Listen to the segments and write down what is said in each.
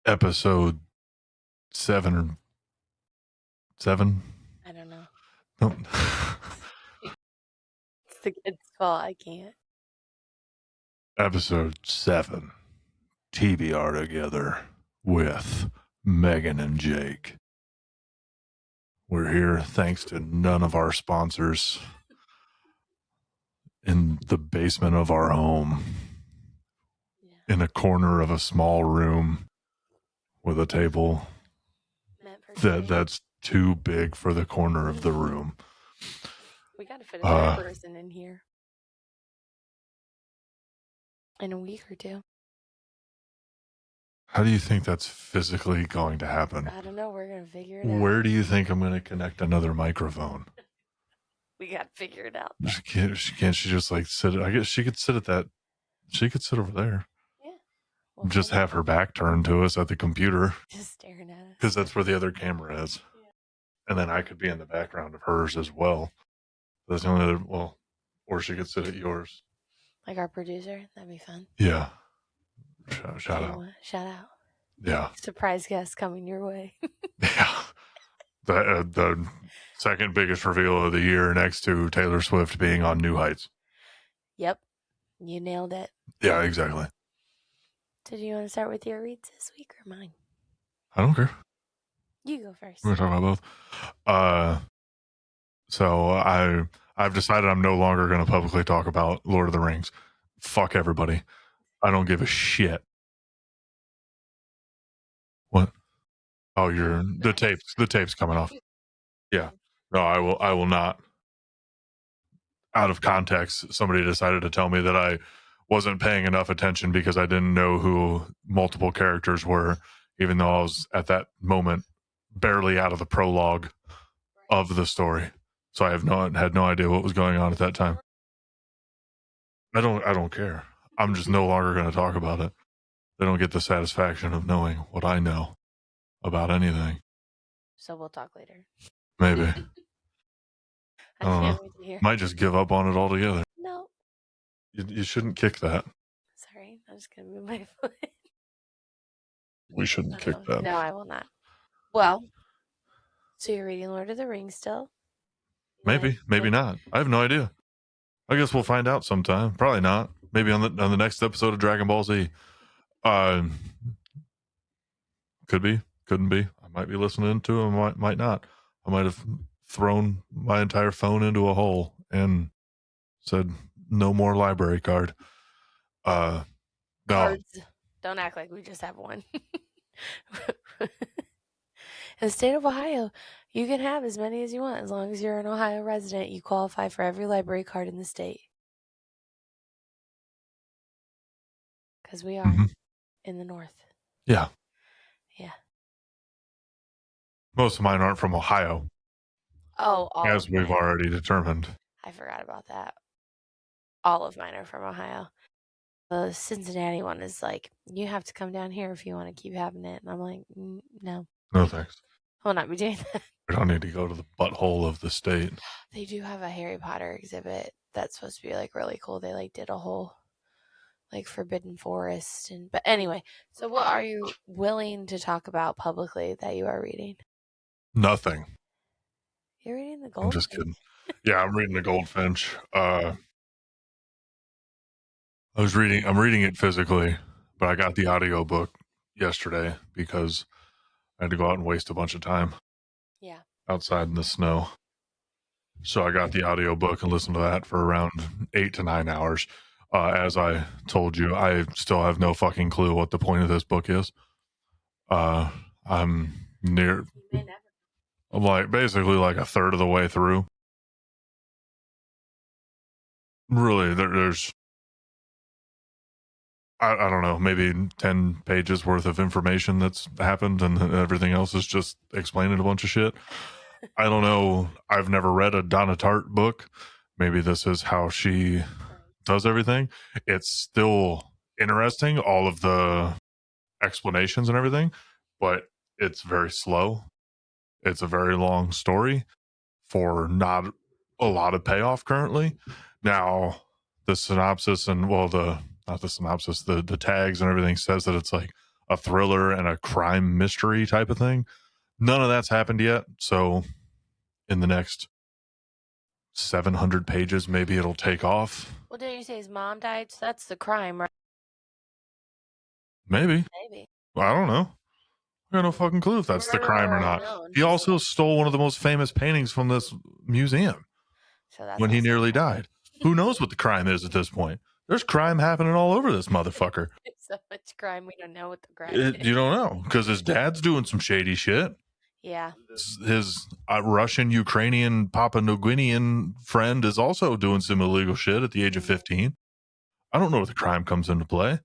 episode 7 or 7? I don't know. No. It's the kid's fault. I can't. Episode 7. TBR together with Meghan and Jake. We're here thanks to none of our sponsors in the basement of our home, in a corner of a small room with a table that's too big for the corner of the room. We got to fit a third person in here in a week or two. How do you think that's physically going to happen? I don't know. We're going to figure it out. Where do you think I'm going to connect another microphone? We got to figure it out. She just like sit. I guess she could sit at that. She could sit over there. Yeah. We'll just have her back turned to us at the computer. Just staring at us. Because that's where the other camera is. Yeah. And then I could be in the background of hers as well. That's the only other, well, or she could sit at yours. Like our producer? That'd be fun. Yeah. Shout out. Shout out. Yeah. Surprise guest coming your way. Yeah. The second biggest reveal of the year next to Taylor Swift being on New Heights. Yep. You nailed it. Yeah, exactly. Did you want to start with your reads this week or mine? I don't care. You go first. We're talking about both. So I've decided I'm no longer going to publicly talk about Lord of the Rings. Fuck everybody. I don't give a shit. What? Oh, the tape's coming off. Yeah. No, I will not. Out of context, somebody decided to tell me that I wasn't paying enough attention because I didn't know who multiple characters were, even though I was at that moment barely out of the prologue of the story. So I had no idea what was going on at that time. I don't care. I'm just no longer going to talk about it. They don't get the satisfaction of knowing what I know about anything. So we'll talk later. Maybe. I can't wait to hear. Might just give up on it altogether. No. You shouldn't kick that. Sorry, I'm just going to move my foot. We shouldn't kick that. No, I will not. Well, so you're reading Lord of the Rings still? Maybe not. I have no idea. I guess we'll find out sometime. Probably not. Maybe on the next episode of Dragon Ball Z. Could be, couldn't be. I might be listening to him. Might not. I might have thrown my entire phone into a hole and said no more library card. No. Cards. Don't act like we just have one. In the state of Ohio, you can have as many as you want. As long as you're an Ohio resident, you qualify for every library card in the state. Because we are in the north. Yeah. Yeah. Most of mine aren't from Ohio. Oh, as we've already determined. I forgot about that. All of mine are from Ohio. The Cincinnati one is like, you have to come down here if you want to keep having it. And I'm like, no. No thanks. I will not be doing that. We don't need to go to the butthole of the state. They do have a Harry Potter exhibit that's supposed to be like really cool. They like did a whole like Forbidden Forest. But anyway, so what are you willing to talk about publicly that you are reading? Nothing. You're reading the Goldfinch? I'm just kidding. Yeah, I'm reading the Goldfinch. I'm reading it physically, but I got the audiobook yesterday because I had to go out and waste a bunch of time. Yeah. Outside in the snow. So I got the audiobook and listened to that for around 8 to 9 hours. As I told you, I still have no fucking clue what the point of this book is. I'm like basically like a third of the way through. Really, there's I don't know, maybe 10 pages worth of information that's happened, and everything else is just explaining a bunch of shit. I don't know. I've never read a Donna Tartt book. Maybe this is how she does everything. It's still interesting, all of the explanations and everything, but it's very slow. It's a very long story for not a lot of payoff currently. Now, the synopsis and, well, not the synopsis, the tags and everything says that it's like a thriller and a crime mystery type of thing. None of that's happened yet. So in the next 700 pages, maybe it'll take off. Well, didn't you say his mom died? So that's the crime, right? Maybe. Maybe. I don't know. I got no fucking clue if that's the crime or not. Unknown. He also stole one of the most famous paintings from this museum So that's when he also nearly died. Who knows what the crime is at this point? There's crime happening all over this motherfucker. so much crime, we don't know what the crime is. You don't know because his dad's doing some shady shit. Yeah. His Russian, Ukrainian, Papua New Guinean friend is also doing some illegal shit at the age of 15. I don't know what the crime comes into play.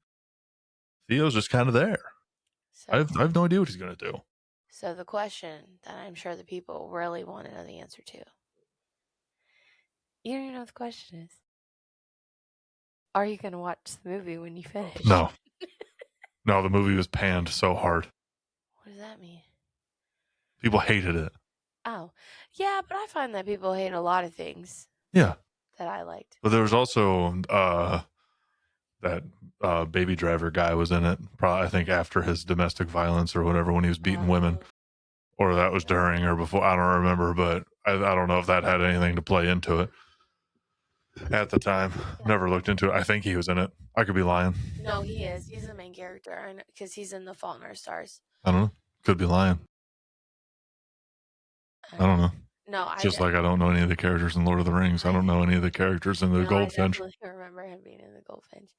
Theo's just kind of there. So, I have no idea what he's going to do. So the question that I'm sure the people really want to know the answer to. You don't even know what the question is. Are you going to watch the movie when you finish? No. No, the movie was panned so hard. What does that mean? People hated it. Oh, yeah, but I find that people hate a lot of things. Yeah. That I liked. But there was also that Baby Driver guy was in it. Probably, I think after his domestic violence or whatever, when he was beating women, or that was during or before. I don't remember, but I don't know if that had anything to play into it at the time. Never looked into it. I think he was in it. I could be lying. No, he is. He's the main character because he's in The Fault in Our Stars. I don't know. Could be lying. I don't know. No, just like I don't know any of the characters in Lord of the Rings. I don't know any of the characters in the Goldfinch. I definitely remember him being in the Goldfinch.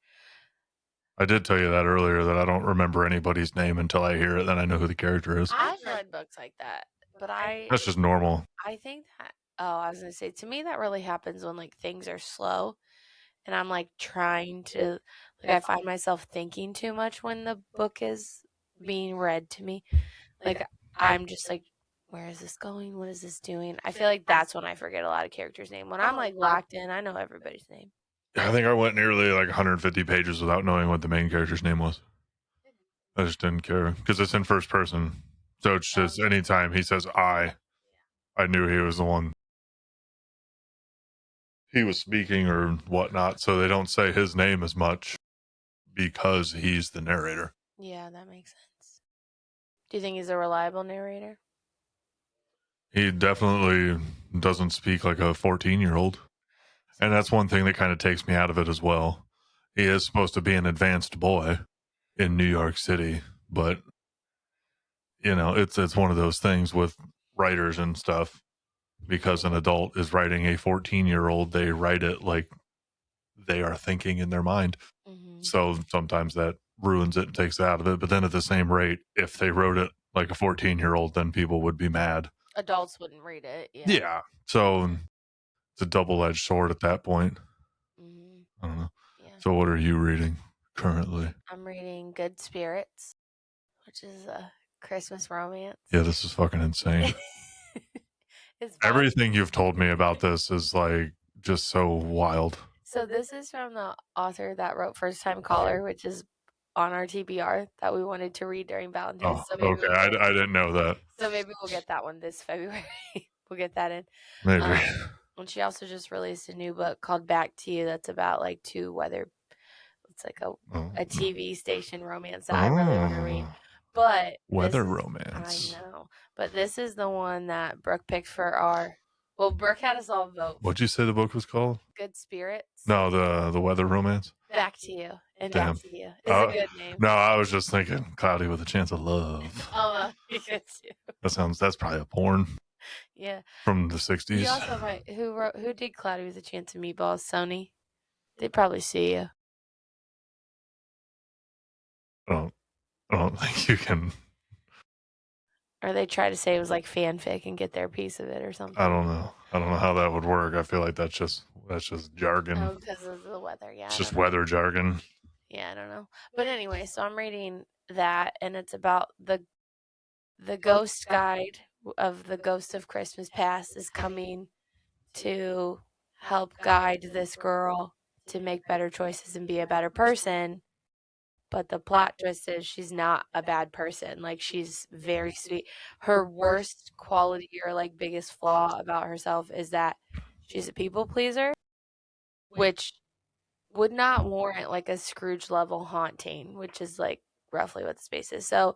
I did tell you that earlier, that I don't remember anybody's name until I hear it. Then I know who the character is. I've read books like that, but that's just normal. I think that. Oh, I was gonna say, to me that really happens when like things are slow, and I'm like trying to I find myself thinking too much when the book is being read to me. Like I'm just like, where is this going? What is this doing? I feel like that's when I forget a lot of characters' name. When I'm like locked in, I know everybody's name. I think I went nearly like 150 pages without knowing what the main character's name was. I just didn't care because it's in first person. So it's just anytime he says I knew he was the one. He was speaking or whatnot. So they don't say his name as much because he's the narrator. Yeah, that makes sense. Do you think he's a reliable narrator? He definitely doesn't speak like a 14-year-old. And that's one thing that kind of takes me out of it as well. He is supposed to be an advanced boy in New York City, but you know, it's one of those things with writers and stuff. Because an adult is writing a 14-year-old, they write it like they are thinking in their mind. Mm-hmm. So sometimes that ruins it and takes it out of it. But then at the same rate, if they wrote it like a 14-year-old, then people would be mad. Adults wouldn't read it. Yeah. So it's a double-edged sword at that point. Mm-hmm. I don't know. Yeah. So what are you reading currently? I'm reading Good Spirits, which is a Christmas romance. Yeah, this is fucking insane. Everything you've told me about this is like just so wild. So this is from the author that wrote First Time Caller, which is on our TBR that we wanted to read during Valentine's. Oh, so okay. I didn't know that. So maybe we'll get that one this February. We'll get that in. Maybe. And she also just released a new book called Back to You that's about like it's like a TV station romance that I really want to read. But weather romance. I know. But this is the one that Brooke picked for our. Well, Brooke had us all vote. What'd you say the book was called? Good Spirits. No, the weather romance. Back to You and Back to You. It's a good name. No, I was just thinking Cloudy with a Chance of Love. That's probably a porn. Yeah. From the 60s. You also might, who did Cloudy with a Chance of Meatballs? Sony. They'd probably see you. I don't think you can. Or they try to say it was like fanfic and get their piece of it or something. I don't know how that would work. I feel like that's just jargon. Oh, because of the weather, yeah. It's just weather jargon. Yeah, I don't know. But anyway, so I'm reading that, and it's about the ghost guide of the Ghost of Christmas Past is coming to help guide this girl to make better choices and be a better person. But the plot twist is she's not a bad person. Like, she's very sweet. Her worst quality or like biggest flaw about herself is that she's a people pleaser, which would not warrant like a Scrooge level haunting, which is like roughly what the space is. So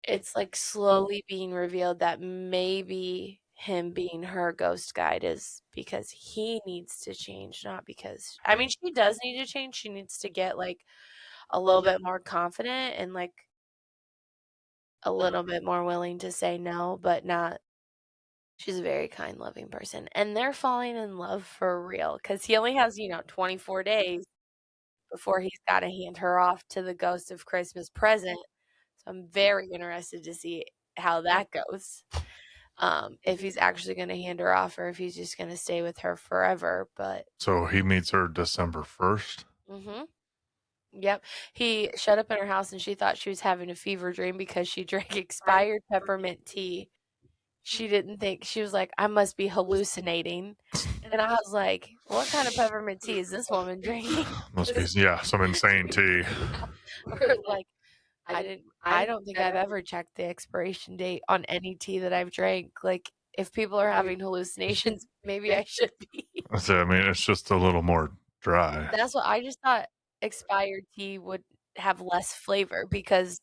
it's like slowly being revealed that maybe him being her ghost guide is because he needs to change, not because I mean, she does need to change. She needs to get like a little bit more confident and like a little bit more willing to say no, but not. She's a very kind, loving person. And they're falling in love for real because he only has, 24 days before he's got to hand her off to the ghost of Christmas present. So I'm very interested to see how that goes. If he's actually going to hand her off or if he's just going to stay with her forever. But So he meets her December 1st. mm-hmm. Yep. He showed up in her house and she thought she was having a fever dream because she drank expired peppermint tea. She didn't think, she was like, I must be hallucinating. And I was like, what kind of peppermint tea is this woman drinking? Must be, yeah, some insane tea. Or like, I don't think I've ever checked the expiration date on any tea that I've drank. Like, if people are having hallucinations, maybe I should be. So, I mean, it's just a little more dry. That's what I just thought expired tea would have less flavor because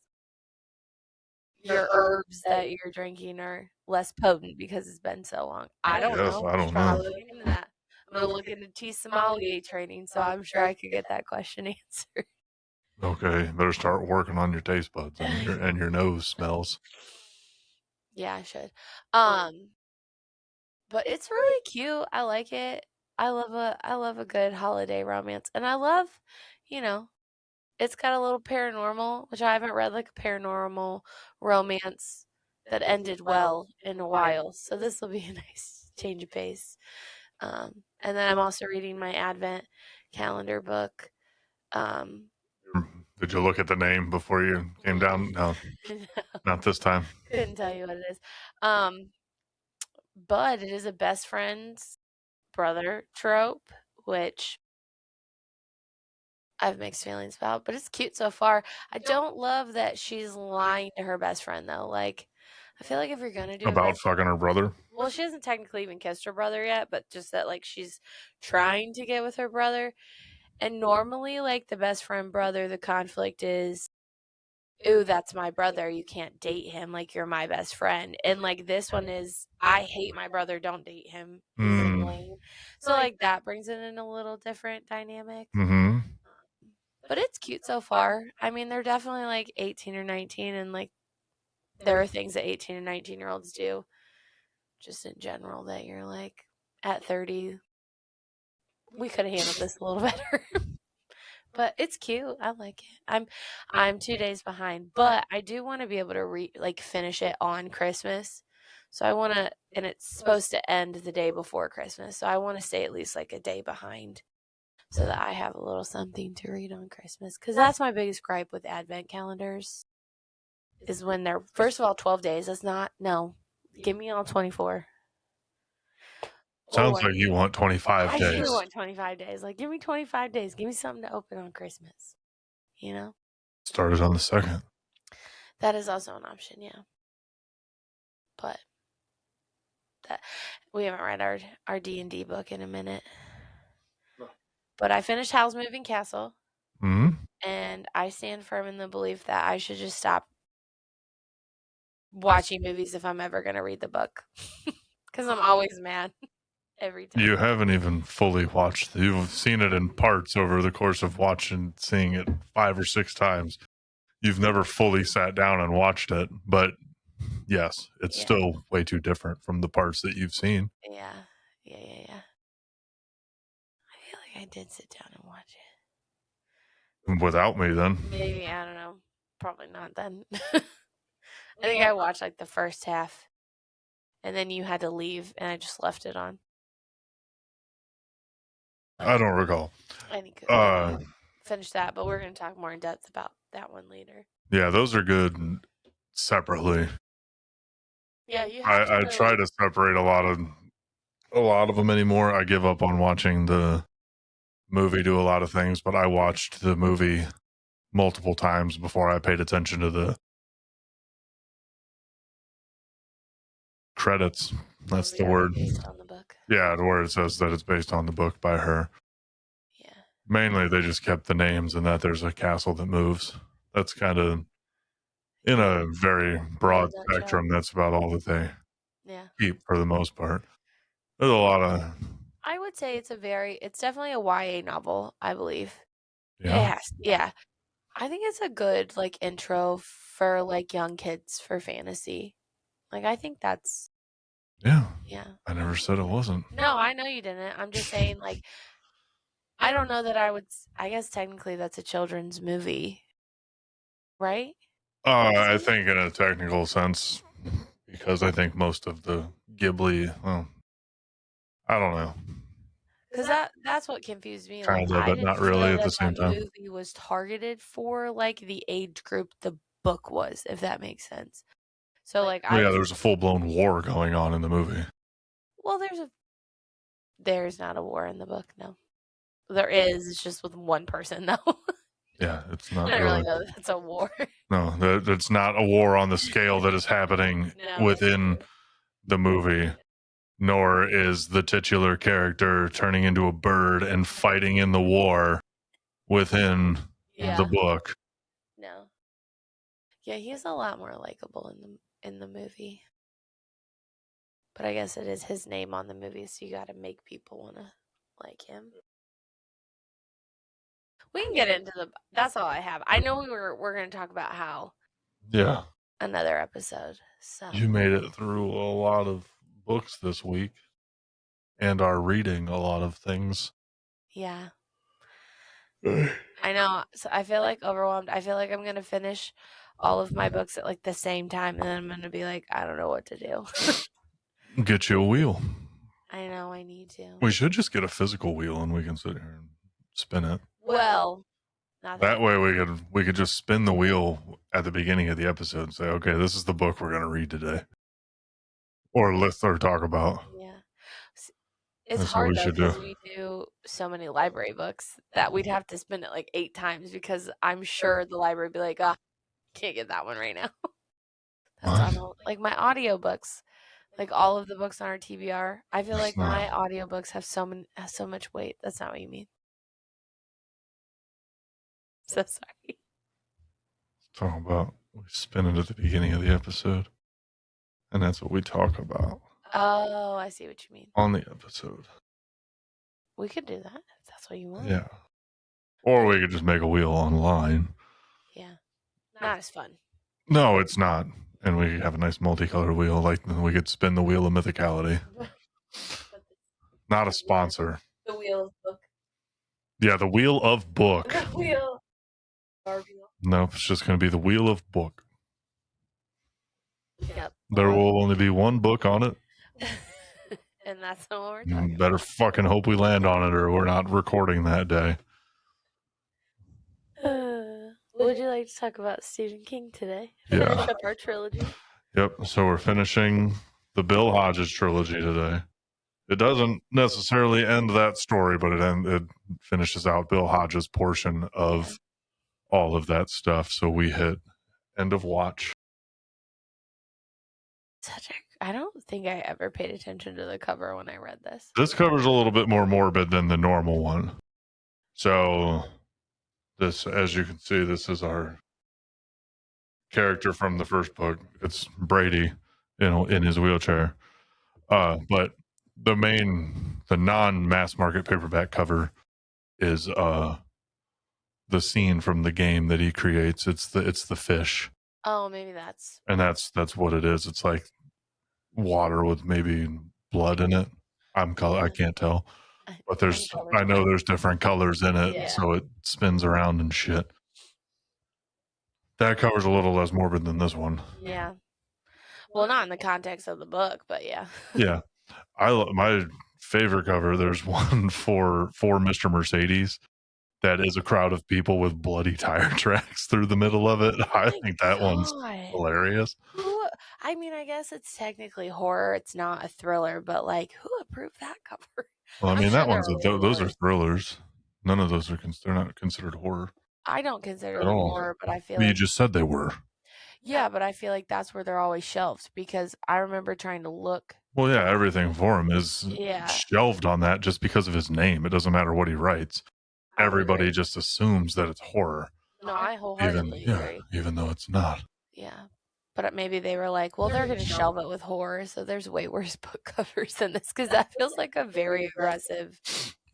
your herbs that you're drinking are less potent because it's been so long. I don't Yes, know. I don't Should probably know. look into that. I'm gonna look into tea sommelier training, so I'm sure I could get that question answered. Okay, better start working on your taste buds and your nose smells. Yeah, I should. But it's really cute. I like it. I love a good holiday romance. And I love, you know, it's got a little paranormal, which I haven't read like a paranormal romance that ended well in a while. So this will be a nice change of pace. And then I'm also reading my Advent calendar book. Um, Did you look at the name before you came down? No, not this time. couldn't tell you what it is. But it is a best friend's brother trope, which I have mixed feelings about, but it's cute so far. I don't love that she's lying to her best friend though. Like, I feel like if you're gonna do a About best, fucking her brother? well, she hasn't technically even kissed her brother yet, but just that like she's trying to get with her brother. And normally, like the best friend brother, the conflict is, ooh, that's my brother. You can't date him. Like you're my best friend. And like this one is, I hate my brother. Don't date him. He's annoying. So like that brings it in a little different dynamic. Mm-hmm. But it's cute so far. I mean, they're definitely like 18 or 19, and like there are things that 18 and 19-year-olds do just in general that you're like, at 30, we could have handled this a little better. But it's cute. I like it. I'm 2 days behind, but I do want to be able to like finish it on Christmas. So I want to, and it's supposed to end the day before Christmas. So I want to stay at least like a day behind so that I have a little something to read on Christmas. Because that's my biggest gripe with Advent calendars is when they're, first of all, 12 days. That's not, no, give me all 24. Sounds Or like you want 25 I days. do want 25 days. Like, give me 25 days. Give me something to open on Christmas. You know? Started on the 2nd. That is also an option, yeah. But that we haven't read our D&D book in a minute. But I finished Howl's Moving Castle. Mm-hmm. And I stand firm in the belief that I should just stop watching movies if I'm ever going to read the book. Because I'm always mad every time. You haven't even fully watched. You've seen it in parts over the course of seeing it 5 or 6 times. You've never fully sat down and watched it, but yes, it's still way too different from the parts that you've seen. Yeah. I feel like I did sit down and watch it. Without me, then. Maybe, I don't know. Probably not then. I think I watched like the first half. And then you had to leave, and I just left it on. I don't recall. I think finish that, but we're going to talk more in depth about that one later. Yeah, those are good separately. Yeah, you have I try to separate a lot of them anymore. I give up on watching the movie do a lot of things, but I watched the movie multiple times before I paid attention to the credits. That's the word. Based on the book. Yeah, where it says that it's based on the book by her. Yeah. Mainly, they just kept the names and that there's a castle that moves. That's kind of in a very broad spectrum. That's about all that they keep for the most part. There's a lot of. I would say it's definitely a YA novel, I believe. Yeah. Yeah. I think it's a good like intro for like young kids for fantasy. Like I think that's Yeah. yeah. I never said it wasn't. No, I know you didn't. I'm just saying like I don't know that I guess technically that's a children's movie. Right? I think in a technical sense, because I think most of the Ghibli, well, I don't know. Because that's what confused me. Kind Like of, I but didn't not really feel at the that same that time. movie was targeted for like the age group the book was, if that makes sense. So like Well, yeah, there was a full blown war going on in the movie. well, there's not a war in the book. No, there is. It's just with one person though. Yeah, it's not I don't really. really know that that's a war. No, it's not a war on the scale that is happening No. within the movie, nor is the titular character turning into a bird and fighting in the war within the book. No. Yeah, he's a lot more likable in the movie. But I guess it is his name on the movie, so you got to make people want to like him. We can get into that's all I have. I know we're going to talk about how. Yeah. Another episode. So You made it through a lot of books this week and are reading a lot of things. Yeah. I know. So I feel like overwhelmed. I feel like I'm going to finish all of my books at like the same time, and then I'm going to be like, I don't know what to do. Get you a wheel. I know I need to. We should just get a physical wheel and we can sit here and spin it. Well, that way we could just spin the wheel at the beginning of the episode and say, okay, this is the book we're going to read today, or list or talk about. Yeah, it's hard though because we do so many library books that we'd have to spin it like 8 times because I'm sure the library would be like, oh, can't get that one right now. That's like my audiobooks. Like all of the books on our TBR, I feel like my audiobooks have so much weight. That's not what you mean. So sorry. Talking about we spin it at the beginning of the episode, and that's what we talk about. Oh, I see what you mean. On the episode. We could do that if that's what you want. Yeah. Or we could just make a wheel online. Yeah. Not as fun. No, it's not. And we have a nice multicolored wheel. Like we could spin the wheel of mythicality. Not a sponsor. The wheel of book. Yeah, the wheel of book. The wheel. No, it's just going to be the wheel of book. Yep. There will only be one book on it. And that's what we're talking about. Better fucking hope we land on it or we're not recording that day. Would you like to talk about Stephen King today? Yeah. Finish up our trilogy. Yep. So we're finishing the Bill Hodges trilogy today. It doesn't necessarily end that story, but it finishes out Bill Hodges' portion of all of that stuff. So we hit end of watch. I don't think I ever paid attention to the cover when I read this. This cover's a little bit more morbid than the normal one. So this, as you can see, this is our character from the first book. It's Brady, in his wheelchair. But the non-mass market paperback cover is the scene from the game that he creates. It's the fish. Oh, maybe that's what it is. It's like water with maybe blood in it. I can't tell, but I know there's different colors in it, so it spins around and shit. That cover's a little less morbid than this one. Yeah. Well, not in the context of the book, but yeah. Yeah. My favorite cover, there's one for Mr. Mercedes that is a crowd of people with bloody tire tracks through the middle of it. I think that one's hilarious. I mean, I guess it's technically horror. It's not a thriller, but like, who approved that cover? Well, I mean, that one's those are thrillers. None of those they're not considered horror. I don't consider them horror, but I feel you just said they were. Yeah, but I feel like that's where they're always shelved because I remember trying to look. Well, yeah, everything for him is shelved on that just because of his name. It doesn't matter what he writes. Everybody just assumes that it's horror. No, I wholeheartedly agree. Even though it's not. Yeah. But maybe they were like, well, they're going to shelve it with horror, so there's way worse book covers than this, because that feels like a very aggressive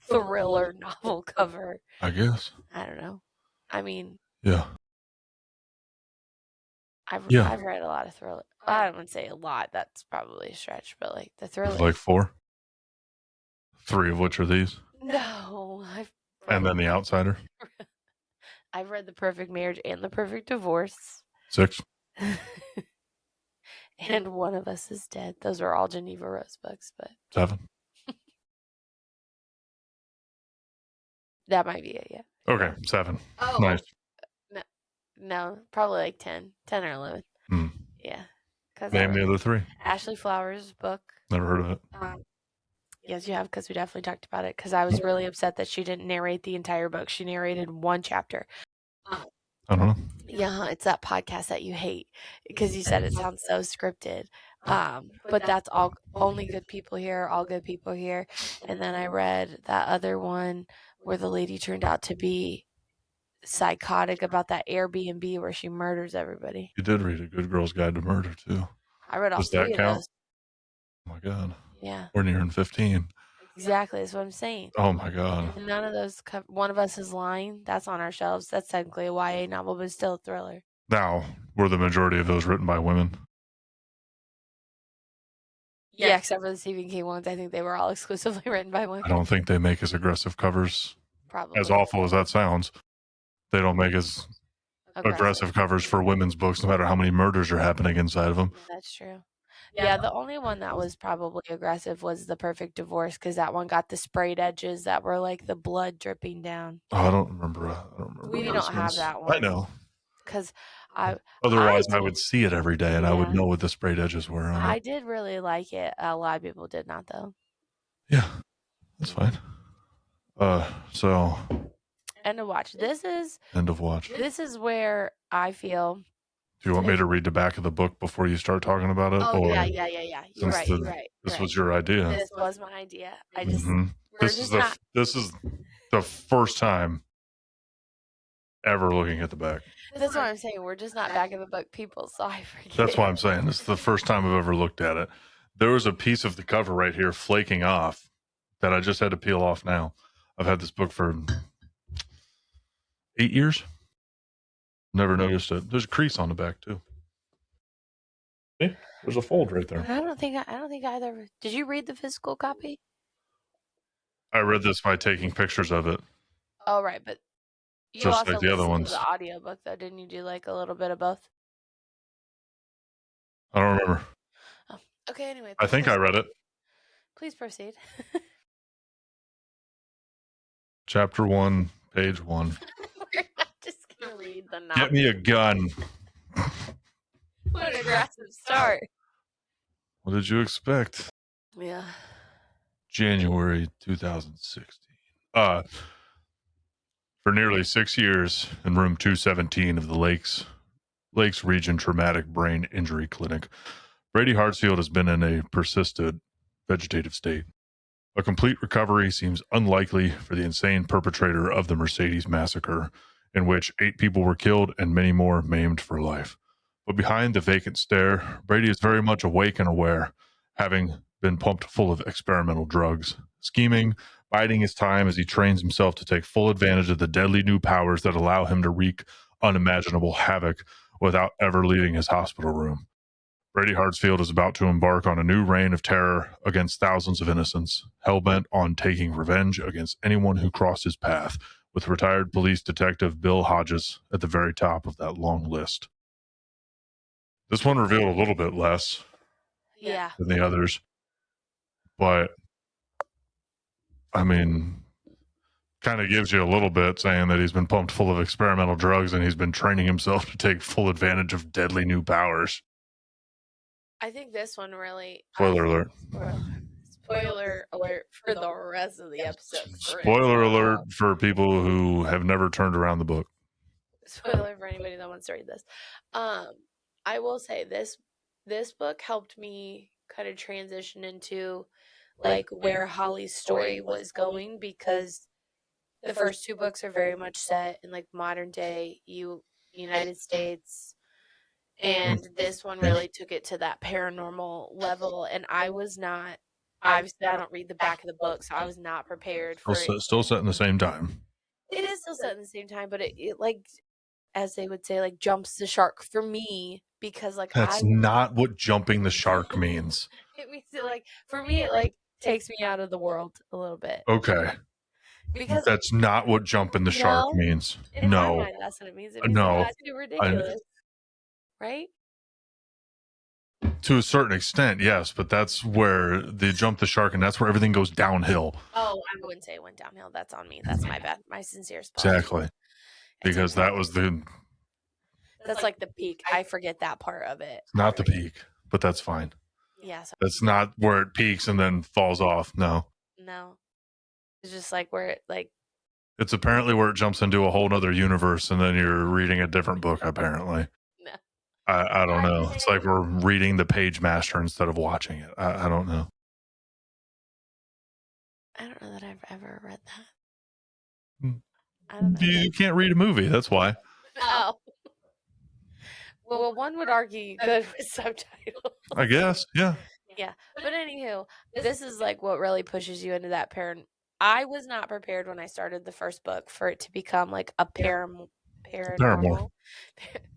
thriller novel cover. I guess. I don't know. I mean, Yeah. I've read a lot of thriller. I wouldn't say a lot. That's probably a stretch, but like the thriller. Like 4. 3 of which are these. No, and then The Outsider. I've read The Perfect Marriage and The Perfect Divorce. 6. And One of Us is Dead. Those are all Geneva Rose books, but 7. That might be it, yeah. Okay, 7. Oh, nice. No, probably like 10 or 11. Yeah. Name the other 3. Ashley Flowers' book. Never heard of it. Yes, you have, because we definitely talked about it, because I was really upset that she didn't narrate the entire book. She narrated one chapter. I don't know. Yeah, it's that podcast that you hate because you said it sounds so scripted. But that's all, only good people here, all good people here. And then I read that other one where the lady turned out to be psychotic about that Airbnb where she murders everybody. You did read A Good Girl's Guide to Murder too. I read all 3 of those. Oh my god. Yeah. We're nearing 15. Exactly, that's what I'm saying. Oh my god. And none of those. One of Us is Lying. That's on our shelves. That's technically a YA novel, but it's still a thriller. Now, were the majority of those written by women? Yeah, except for the Stephen King ones. I think they were all exclusively written by women. I don't think they make as aggressive covers. Probably. As awful as that sounds, they don't make as aggressive covers for women's books, no matter how many murders are happening inside of them. Yeah, that's true. Yeah, the only one that was probably aggressive was The Perfect Divorce, because that one got the sprayed edges that were like the blood dripping down. Oh, I don't remember. We don't have that one. I know. Because otherwise I would see it every day and I would know what the sprayed edges were on it. I did really like it. A lot of people did not, though. Yeah, that's fine. So End of watch. End of watch. This is where I feel. Do you want me to read the back of the book before you start talking about it? Oh, yeah. You're right. This was your idea. This was my idea. I just this is the first time ever looking at the back. That's what I'm saying. We're just not back of the book people, so I forget. That's why I'm saying this is the first time I've ever looked at it. There was a piece of the cover right here flaking off that I just had to peel off now. I've had this book for 8 years. Never noticed it. There's a crease on the back too. See? There's a fold right there. I don't think either. Did you read the physical copy? I read this by taking pictures of it. Oh, right, but you just also like the other ones. The audiobook, though, didn't you do like a little bit of both? I don't remember. Oh, okay, anyway. I think I read it. Please proceed. Chapter 1, page 1. We're not just going to read the novel. Get me a gun. What an aggressive start. What did you expect? Yeah. January 2016. For nearly 6 years in room 217 of the Lakes Region Traumatic Brain Injury Clinic, Brady Hartsfield has been in a persistent vegetative state. A complete recovery seems unlikely for the insane perpetrator of the Mercedes massacre, in which 8 people were killed and many more maimed for life. But behind the vacant stare, Brady is very much awake and aware, having been pumped full of experimental drugs, scheming, biding his time as he trains himself to take full advantage of the deadly new powers that allow him to wreak unimaginable havoc without ever leaving his hospital room. Brady Hartsfield is about to embark on a new reign of terror against thousands of innocents, hell-bent on taking revenge against anyone who crossed his path, with retired police detective Bill Hodges at the very top of that long list. This one revealed a little bit less than the others, but I mean, kind of gives you a little bit, saying that he's been pumped full of experimental drugs and he's been training himself to take full advantage of deadly new powers. I think this one really... Spoiler alert. Spoiler alert for the rest of the episode. Spoiler alert for people who have never turned around the book. Spoiler for anybody that wants to read this. I will say this book helped me kind of transition into like where Holly's story was going, because the first two books are very much set in like modern day United States, and this one really took it to that paranormal level. And I was not, obviously, I don't read the back of the book, so I was not prepared for it. Still set in the same time. It is still set in the same time, but it like, as they would say, like jumps the shark for me because like That's not what jumping the shark means. it means it like for me it like takes me out of the world a little bit. Okay. Because that's not what jumping the shark means. In my mind, that's what it means. It means No. that's too ridiculous. Right? To a certain extent, yes, but that's where they jump the shark, and that's where everything goes downhill. Oh, I wouldn't say it went downhill. That's on me. That's my bad. My sincere spot. Exactly. Because that was that's like the peak. I forget that part of it. Not the peak, but that's fine. Yeah. So that's not where it peaks and then falls off. No. It's just like where it like. It's apparently where it jumps into a whole other universe, and then you're reading a different book. Apparently. No. I don't know. It's like we're reading the Page Master instead of watching it. I don't know. I don't know that I've ever read that. I don't know. You can't read a movie. That's why. Oh. Well, one would argue you could with subtitles. I guess, yeah. Yeah, but anywho, this is like what really pushes you into that I was not prepared when I started the first book for it to become like a paranormal.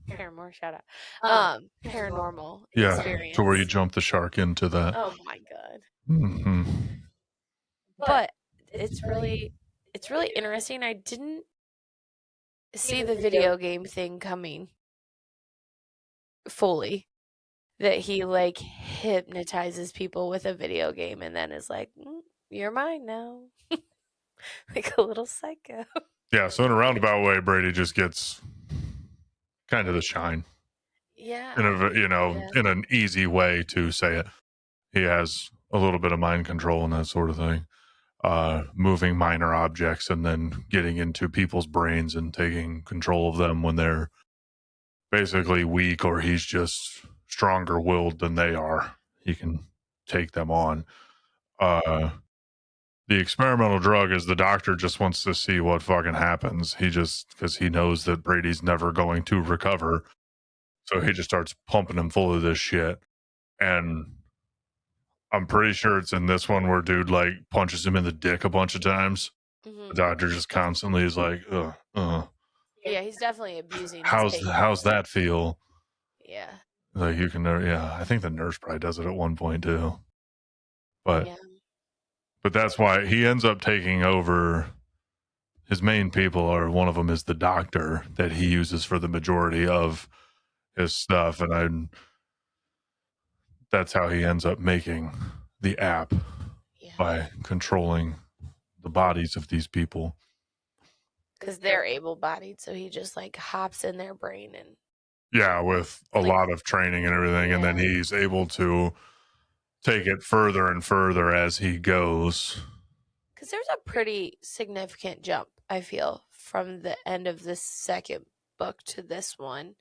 Paramore, shout out. Paranormal experience. To where you jump the shark into that. Oh my god. Mm-hmm. But it's really interesting. I didn't see the video game thing coming fully. That he like hypnotizes people with a video game and then is like, you're mine now. Like a little psycho. Yeah, so in a roundabout way, Brady just gets kind of the shine. Yeah. In an easy way to say it. He has a little bit of mind control and that sort of thing. Moving minor objects and then getting into people's brains and taking control of them when they're basically weak, or he's just stronger willed than they are. He can take them on. The experimental drug is the doctor just wants to see what fucking happens. Because he knows that Brady's never going to recover. So he just starts pumping him full of this shit. And I'm pretty sure it's in this one where dude like punches him in the dick a bunch of times. Mm-hmm. The doctor just constantly is like, Yeah, he's definitely abusing. How's that feel? Yeah. Like you can, I think the nurse probably does it at one point too. But that's why he ends up taking over. His main people are, one of them is the doctor that he uses for the majority of his stuff. And that's how he ends up making the app by controlling the bodies of these people. Because they're able-bodied, so he just like hops in their brain and with a lot of training and everything, and then he's able to take it further and further as he goes. Because there's a pretty significant jump, I feel, from the end of this second book to this one,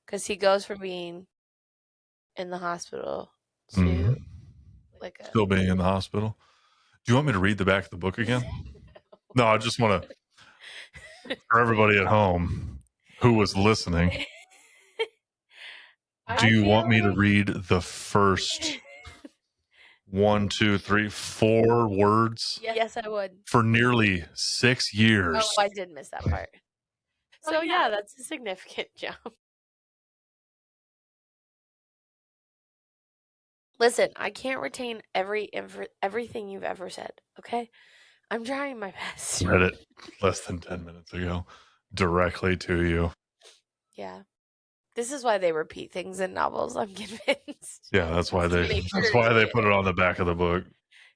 because he goes from being in the hospital to still being in the hospital. Do you want me to read the back of the book again? No, I just want to, for everybody at home who was listening, do you want me to read the first 1, 2, 3, 4 words? Yes, I would. For nearly 6 years. Oh, I did miss that part. So yeah, that's a significant jump. Listen, I can't retain everything you've ever said, okay? I'm trying my best. Read it less than 10 minutes ago, directly to you. Yeah. This is why they repeat things in novels, I'm convinced. Yeah, that's why they put it on the back of the book.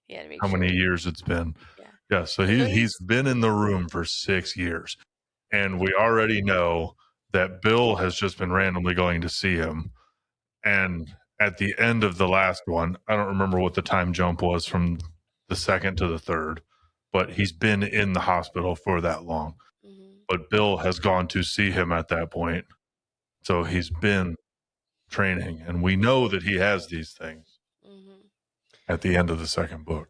Yeah, to make how many years it's been. Yeah, so he's been in the room for 6 years. And we already know that Bill has just been randomly going to see him. And at the end of the last one, I don't remember what the time jump was from the second to the third, but he's been in the hospital for that long. Mm-hmm. But Bill has gone to see him at that point. So he's been training, and we know that he has these things at the end of the second book.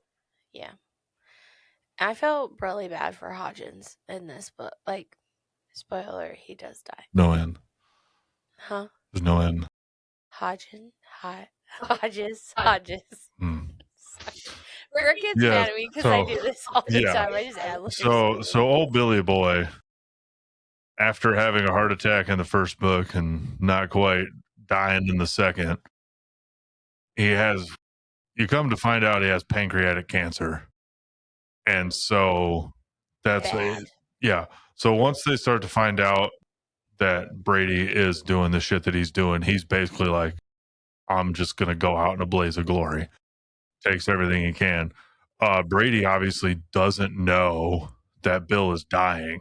Yeah. I felt really bad for Hodgins in this, but like, spoiler, he does die. No end. Huh? There's no end. Hodgins? Hodges. Hmm. Brooke gets Yeah. mad at me because I So do this all the yeah. time. I just ad lib. So old Billy Boy, after having a heart attack in the first book and not quite dying in the second, he has. You come to find out he has pancreatic cancer, and so that's Bad. yeah. So once they start to find out that Brady is doing the shit that he's doing, he's basically like, I'm just gonna go out in a blaze of glory. Takes everything he can. Brady obviously doesn't know that Bill is dying.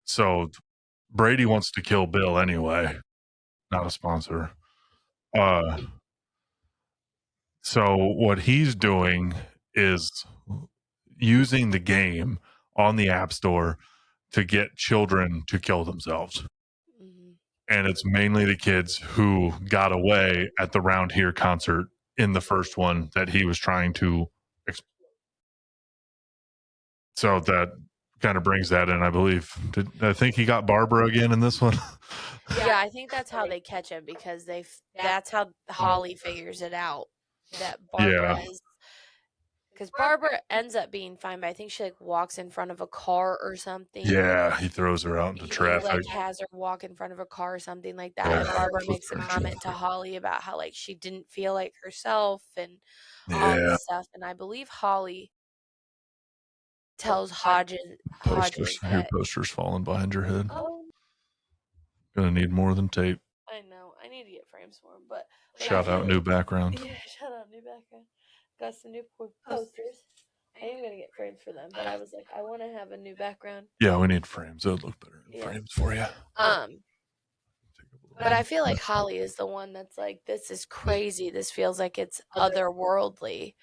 So Brady wants to kill Bill anyway. Not a sponsor. So what he's doing is using the game on the App Store to get children to kill themselves. Mhm. And it's mainly the kids who got away at the Round Here concert in the first one that he was trying to. So that kind of brings that in, I believe. I think he got Barbara again in this one? Yeah, I think that's how they catch him because that's how Holly figures it out that Barbara Yeah. is because Barbara ends up being fine, but I think she like walks in front of a car or something. Yeah, he throws her out into He traffic. like has her walk in front of a car or something like that, Yeah, and Barbara that's makes a pretty comment to true. Holly about how like she didn't feel like herself and all Yeah. this stuff. And I believe Holly tells Hodges Your that poster's falling behind your head. oh Gonna need more than tape. I know I need to get frames for him, but like, Shout out new background. yeah, shout out new background. Got some new posters. I am gonna get frames for them, but I was like, I want to have a new background. Yeah, we need frames. That would look better in Yeah. frames for you. But I feel like Holly is the one that's like, this is crazy. This feels like it's otherworldly,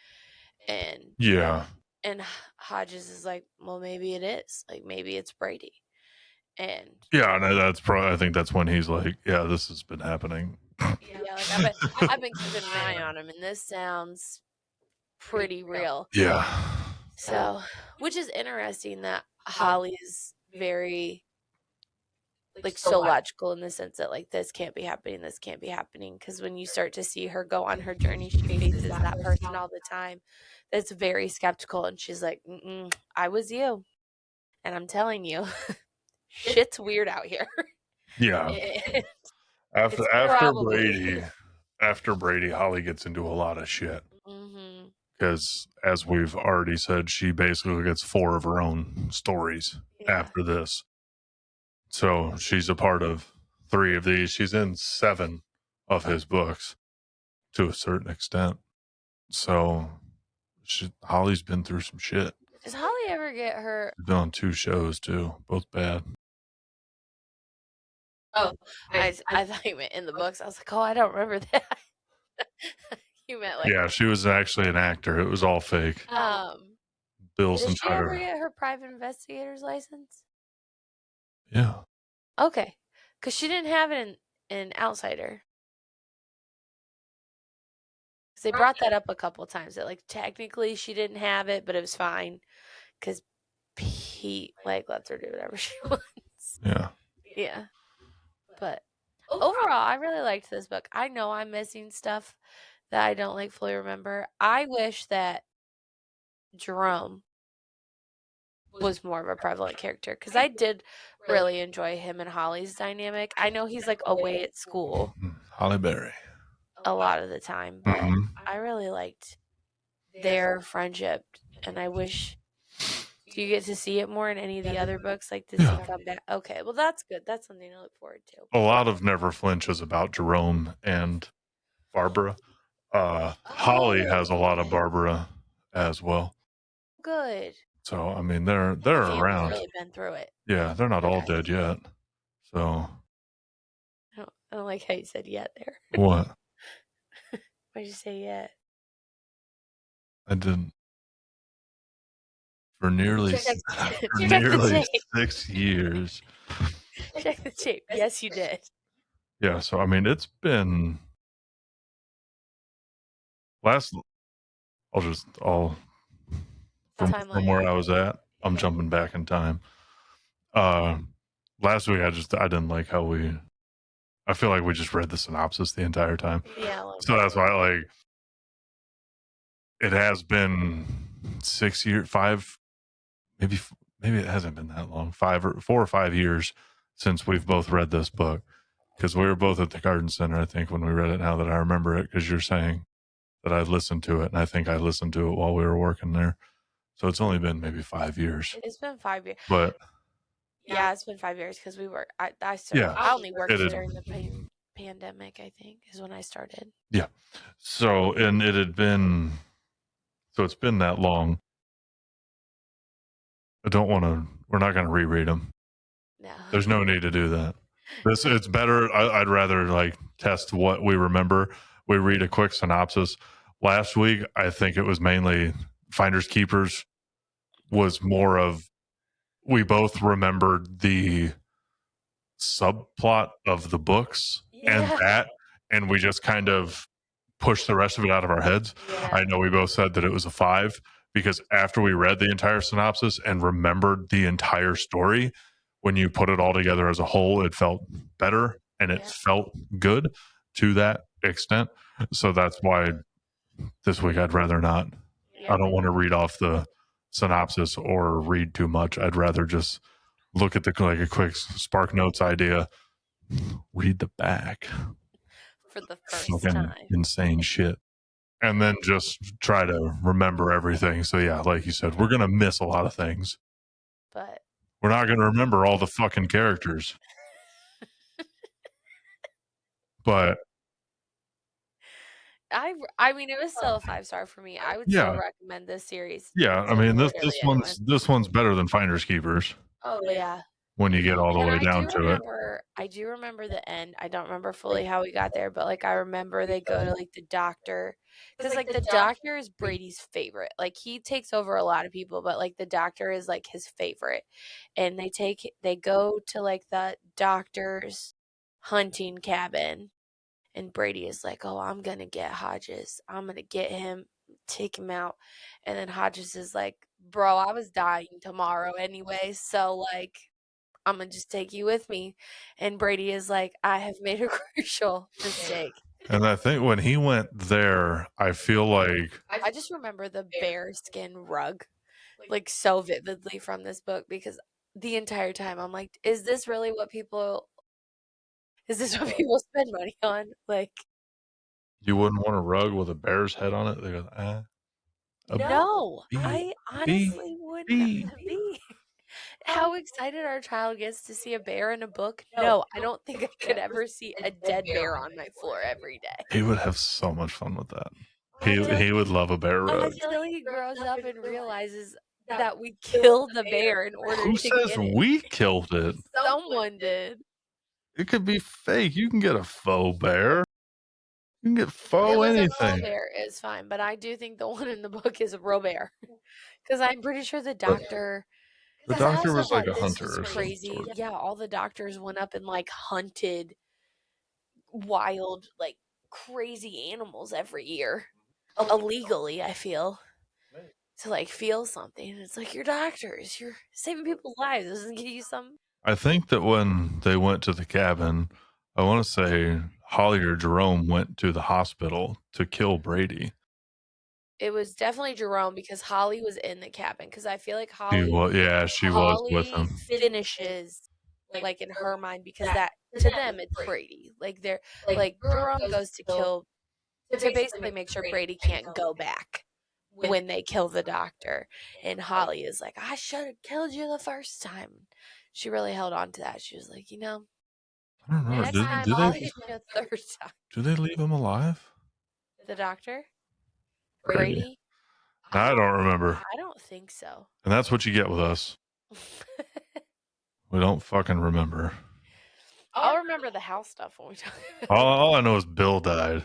and Yeah. and Hodges is like, well, maybe it is. Like maybe it's Brady, and Yeah, and that's probably. I think that's when he's like, "Yeah, this has been happening." yeah, like I've been keeping an eye on him, and this sounds pretty real. Yeah. So, which is interesting that Holly is very like so logical in the sense that like this can't be happening, this can't be happening. Because when you start to see her go on her journey, she faces that person all the time. That's very skeptical, and she's like, "I was you, and I'm telling you, shit's weird out here." Yeah. It's After probably Brady, Holly gets into a lot of shit hmm because, as we've already said, she basically gets 4 of her own stories yeah. after this. So she's a part of 3 of these. She's in 7 of his books to a certain extent. So Holly's been through some shit. Does Holly ever get her? She's been on 2 shows too, both bad. Oh, I thought you meant in the books. I was like, oh, I don't remember that. You meant like Yeah, she was actually an actor. It was all fake. Bill's Did she ever entire. get her private investigator's license? Yeah. Okay, because she didn't have it in Outsider. Because they brought that up a couple times that like technically she didn't have it, but it was fine because Pete like lets her do whatever she wants. Yeah. Yeah, but overall, I really liked this book. I know I'm missing stuff that I don't like fully remember. I wish that Jerome was more of a prevalent character because I did really enjoy him and Holly's dynamic. I know he's like away at school Holly Berry. a lot of the time, but Mhm. I really liked their friendship, and I wish. Do you get to see it more in any of the other books? Like, does he come back? Okay, well, that's good. That's something to look forward to. A lot of Never Flinch is about Jerome and Barbara. Holly has a lot of Barbara as well. Good. So I mean, they're The family's around. really been through it. Yeah, they're not all Okay. dead yet. So I don't like how you said yet there. what? Why'd you say yet? I didn't. For nearly Check for the nearly tape. 6 years. Check the tape. Yes, you did. Yeah, so I mean, it's been last. I'll from where I was at. I'm jumping back in time. Last week I didn't like how I feel like we just read the synopsis the entire time. Yeah. So that's why like it has been 6 years, maybe it hasn't been that long, 4 or 5 years since we've both read this book, because we were both at the garden center, I think, when we read it. Now that I remember it, because you're saying that I listened to it, and I think I listened to it while we were working there. So it's only been maybe 5 years. It's been 5 years. But yeah, it's been 5 years because we were. I only worked during the pandemic. I think is when I started. Yeah. So and it had been. So it's been that long. I don't want to. We're not going to reread them. No. There's no need to do that. It's better. I'd rather like test what we remember. We read a quick synopsis. Last week, I think it was mainly Finders Keepers. Was more of we both remembered the subplot of the books and we just kind of pushed the rest of it out of our heads. Yeah. I know we both said that it was a 5 because after we read the entire synopsis and remembered the entire story, when you put it all together as a whole, it felt better and it felt good to that extent. So that's why this week I'd rather not. I don't want to read off the synopsis or read too much. I'd rather just look at the like a quick Spark Notes idea, read the back for the first time. Insane shit. And then just try to remember everything. So yeah, like you said, we're gonna miss a lot of things. But we're not gonna remember all the fucking characters. But I mean, it was still a 5-star for me. I would still recommend this series. Yeah, I mean this one's better than Finders Keepers. Oh yeah. When you get all the way down to it. I do remember the end. I don't remember fully how we got there, but like I remember they go to like the doctor, because like the doctor is Brady's favorite. Like he takes over a lot of people, but like the doctor is like his favorite. And they go to like the doctor's hunting cabin, and Brady is like, "Oh, I'm gonna get Hodges. I'm gonna get him, take him out." And then Hodges is like, "Bro, I was dying tomorrow anyway, so like I'm gonna just take you with me." And Brady is like, "I have made a crucial mistake." And I think when he went there, I feel like I just remember the bear skin rug like so vividly from this book, because the entire time I'm like, is this what people spend money on? Like, you wouldn't want a rug with a bear's head on it? They go, no, I honestly wouldn't be. How excited our child gets to see a bear in a book. No, I don't think I could ever see a dead bear on my floor every day. He would have so much fun with that. He would love a bear rug. Until he grows up and realizes that we killed the bear in order Who to says get it. we killed it? Someone did. It could be fake. You can get a faux bear. You can get faux anything. A bear is fine, but I do think the one in the book is a real bear, because I'm pretty sure the doctor. The doctor was like a hunter or crazy. Something. Yeah, all the doctors went up and like hunted wild, like crazy animals every year illegally. I feel to like feel something. It's like, you're doctors, you're saving people's lives. Doesn't give you some. I think that when they went to the cabin, I want to say Holly or Jerome went to the hospital to kill Brady. It was definitely Jerome, because Holly was in the cabin, because I feel like she was with him. Finishes like in her mind, because that to them it's Brady. Like they're like Jerome goes to kill, to basically make sure Brady can't go back when they kill the doctor, and Holly is like, "I should have killed you the first time." She really held on to that. She was like, I don't know. Do they leave him alive? The doctor? Brady? I don't remember. I don't think so. And that's what you get with us. We don't fucking remember. I'll remember the house stuff when we talk. All I know is Bill died.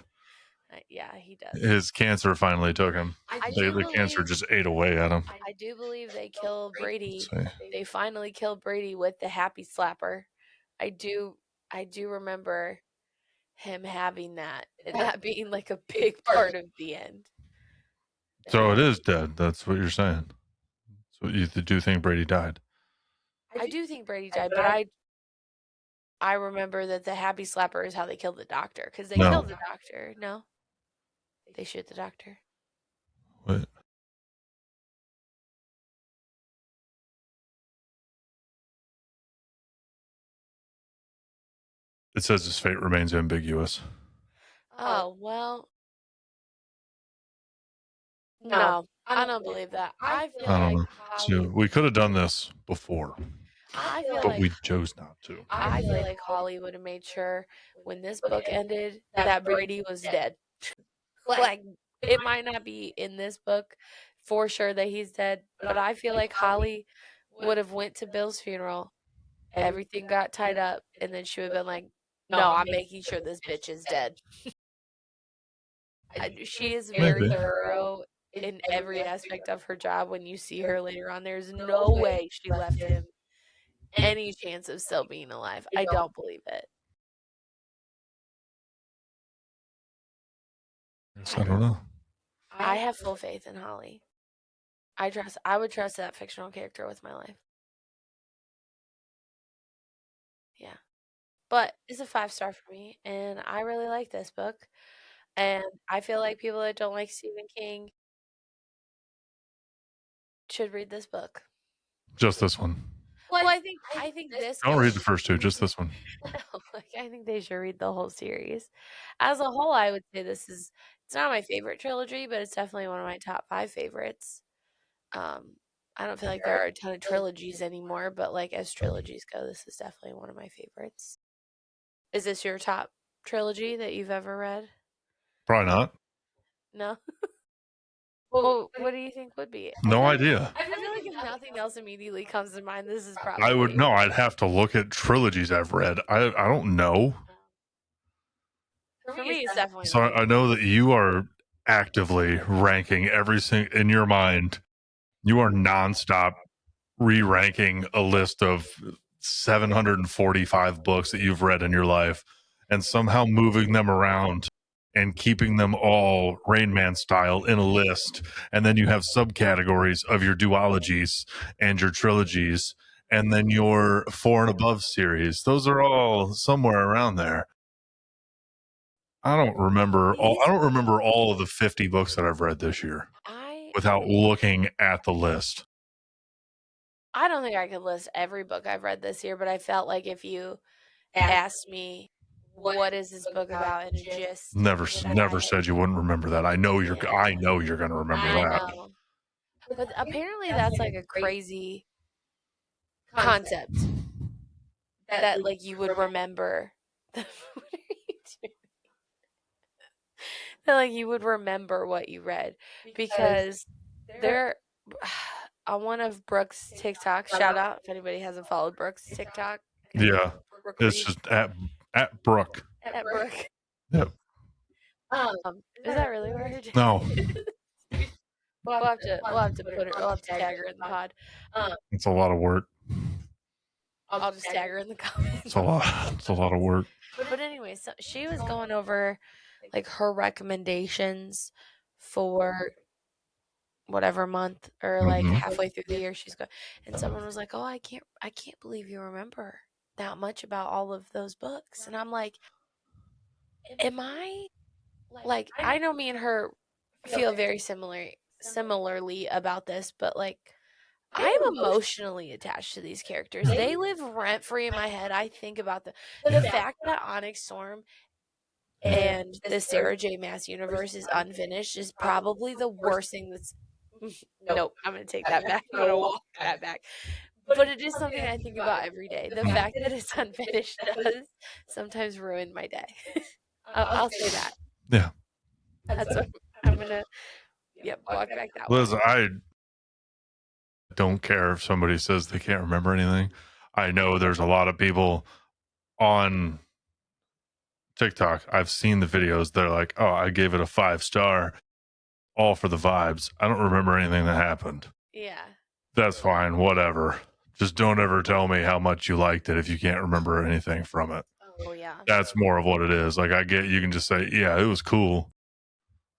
Yeah, he does. His cancer finally took him. The cancer just ate away at him. I do believe they killed Brady. They finally killed Brady with the happy slapper. I do remember him having that, and that being like a big part of the end. So it is dead. That's what you're saying. So you do think Brady died? I do think Brady died, but I remember that the happy slapper is how they killed the doctor, because they No. killed the doctor. No? They shoot the doctor. What? It says his fate remains ambiguous. Oh, well. No, I don't believe that. I feel I don't like know. So Holly. we could have done this before, I feel but like we chose not to. I feel like Holly would have made sure when this book ended that Brady was dead. Like, it might not be in this book for sure that he's dead, but I feel like Holly would have went to Bill's funeral, everything got tied up, and then she would have been like, "No, I'm making sure this bitch is dead." She is very Maybe. thorough in every aspect of her job. When you see her later on, there's no way she left him any chance of still being alive. I don't believe it. I don't know. I have full faith in Holly. I would trust that fictional character with my life. Yeah. But it's a 5-star for me, and I really like this book. And I feel like people that don't like Stephen King should read this book. Just this one. Well, I think this Don't book, read the first two. Just this one. like, I think they should read the whole series. As a whole, I would say it's not my favorite trilogy, but it's definitely one of my top 5 favorites. I don't feel like there are a ton of trilogies anymore, but like as trilogies go, this is definitely one of my favorites. Is this your top trilogy that you've ever read? Probably not. No? Well, what do you think would be? No idea. I feel like if nothing else immediately comes to mind, this is I probably. would no. I'd have to look at trilogies I've read. I don't know. For me, it's definitely. So I know that you are actively ranking every single in your mind. You are nonstop re-ranking a list of 745 books that you've read in your life and somehow moving them around and keeping them all Rain Man style in a list. And then you have subcategories of your duologies and your trilogies and then your 4 and above series. Those are all somewhere around there. I don't remember all of the 50 books that I've read this year without looking at the list. I don't think I could list every book I've read this year, but I felt like if you asked me, what is this book about, and just never said you wouldn't remember that. I know you're going to remember that. Know. But apparently that's like a crazy concept that like you would remember. What are you doing? That like you would remember what you read, because there on one of Brooke's TikTok, shout out if anybody hasn't followed Brooke's TikTok. Yeah, it's just at Brooke. At Brooke. Yep. Is that really where her? No. We'll have to put her. We'll have to tag her in the pod. It's a lot of work. I'll just tag her in the comments. It's a lot. It's a lot of work. But anyway, so she was going over like her recommendations for whatever month or like halfway through the year she's going, and someone was like, "Oh, I can't believe you remember that much about all of those books." And I'm like, am I like, I know me and her feel very similarly about this, but like I am emotionally attached to these characters. They live rent free in my head. I think about the fact that Onyx Storm and the Sarah J. Maas universe is unfinished is probably the worst thing that's. Nope, I'm going to take that back. I'm going to walk that back. But it is something I think about every day. The fact that it's unfinished does sometimes ruin my day. I'll say that. Yeah. That's what I'm going to, walk back that way. Liz, I don't care if somebody says they can't remember anything. I know there's a lot of people on TikTok. I've seen the videos. They're like, "Oh, I gave it a 5-star, all for the vibes. I don't remember anything that happened." Yeah. That's fine. Whatever. Just don't ever tell me how much you liked it if you can't remember anything from it. Oh, yeah. That's more of what it is. Like, I get you can just say, "Yeah, it was cool.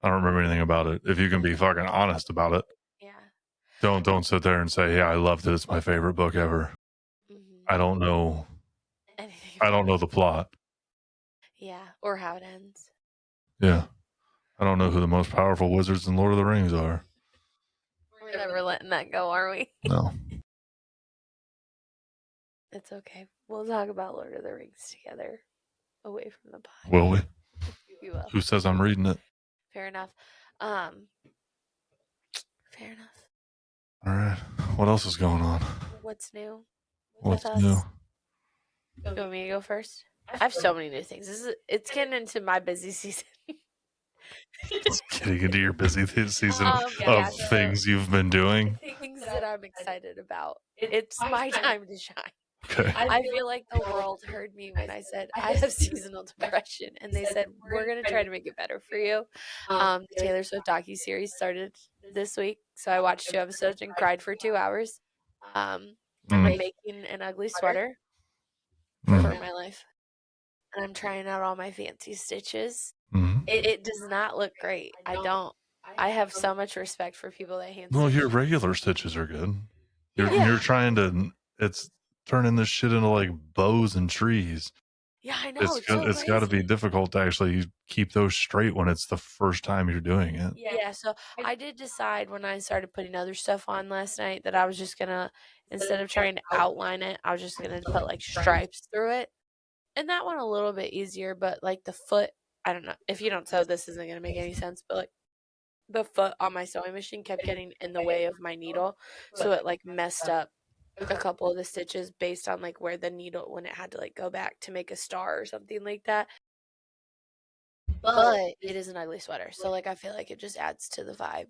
I don't remember anything about it." If you can be fucking honest about it. Yeah. Don't sit there and say, "Yeah, I loved it. It's my favorite book ever." I don't know. I don't know the plot. Yeah, or how it ends. Yeah, I don't know who the most powerful wizards in Lord of the Rings are. We're never letting that go, are we? No. It's okay. We'll talk about Lord of the Rings together, away from the pod. Will we? We will. Who says I'm reading it? Fair enough. Fair enough. All right. What else is going on? What's new? What's with us? new? You want me to go first? I have so many new things. It's getting into my busy season. It's getting into your busy season Yeah, of things you've been doing. Things that I'm excited about. It's my time to shine. Okay. I feel like the world heard me when I said I have seasonal depression, and they said we're gonna try to make it better for you. The Taylor Swift docuseries started this week, so I watched 2 episodes and cried for 2 hours. I'm making an ugly sweater for my life, and I'm trying out all my fancy stitches. It does not look great. I have so much respect for people that hand Well, stitch. your regular stitches are good. You're trying to. It's turning this shit into like bows and trees. Yeah, I know. It's got to be difficult to actually keep those straight when it's the first time you're doing it. Yeah, so I did decide when I started putting other stuff on last night that I was just gonna, instead of trying to outline it, I was just gonna put like stripes through it. And that one a little bit easier, but like the foot, I don't know. If you don't sew, this isn't gonna make any sense, but like the foot on my sewing machine kept getting in the way of my needle, so it like messed up a couple of the stitches based on like where the needle, when it had to like go back to make a star or something like that. But it is an ugly sweater, so like I feel like it just adds to the vibe.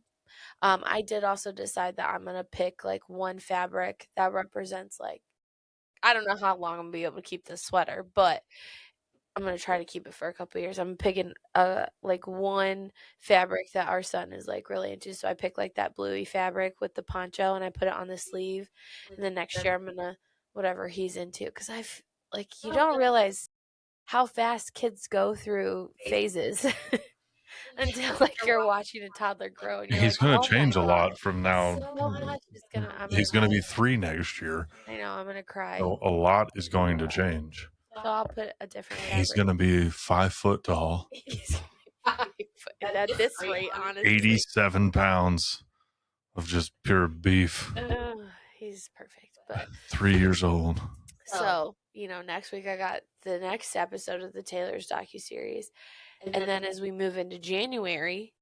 I did also decide that I'm gonna pick like one fabric that represents like, I don't know how long I'm gonna be able to keep this sweater, but I'm gonna try to keep it for a couple years. I'm picking like one fabric that our son is like really into. So I picked like that bluey fabric with the poncho and I put it on the sleeve. And then next year I'm gonna whatever he's into, because I've like, you don't realize how fast kids go through phases until like you're watching a toddler grow and you're He's like, going oh to change my a lot from now. so much is gonna. He's going to be 3 next year. I know, I'm gonna cry. So a lot is going to change. So I'll put a different fabric. He's going to be 5 foot tall. At this rate, honestly. 87 pounds of just pure beef. He's perfect, but 3 years old. So, next week I got the next episode of the Taylor's docuseries. And then as we move into January,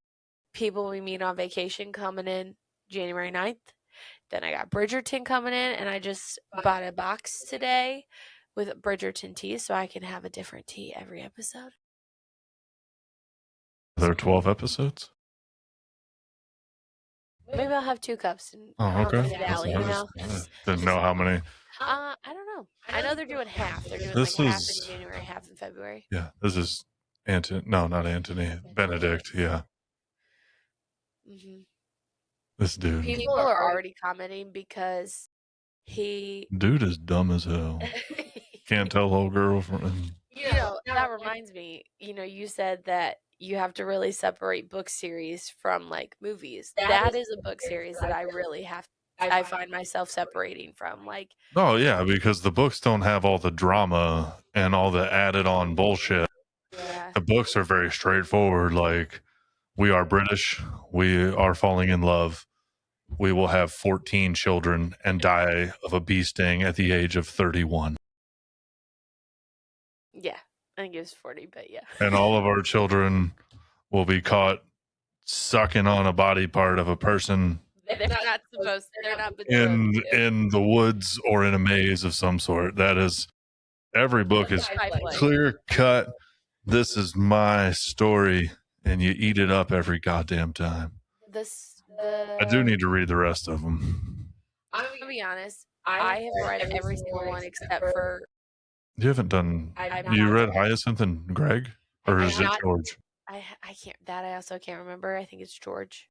people we meet on vacation coming in January 9th. Then I got Bridgerton coming in, and I just bought a box today with Bridgerton tea so I can have a different tea every episode. There are 12 episodes? Maybe I'll have 2 cups. And okay. Finale, Didn't know how many. I don't know. I know they're doing half. They're doing half in January, half in February. Yeah, this is Anthony. No, not Anthony. Benedict. Yeah. Mm-hmm. This dude. People are already commenting because dude is dumb as hell. Can't tell old girl from. That reminds me. You said that you have to really separate book series from like movies. That is a book series that I really have. I find myself separating from, like. Oh yeah, because the books don't have all the drama and all the added on bullshit. Yeah. The books are very straightforward. Like, we are British. We are falling in love. We will have 14 children and die of a bee sting at the age of 31. Yeah, I think it was 40, but yeah. And all of our children will be caught sucking on a body part of a person. They're not supposed to. They're not in the woods or in a maze of some sort. That is, every book is clear cut. This is my story, and you eat it up every goddamn time. I do need to read the rest of them. I'm gonna be honest. I have read every single one except for. You haven't done. You read Hyacinth and Greg, or is it George? I can't. That I also can't remember. I think it's George.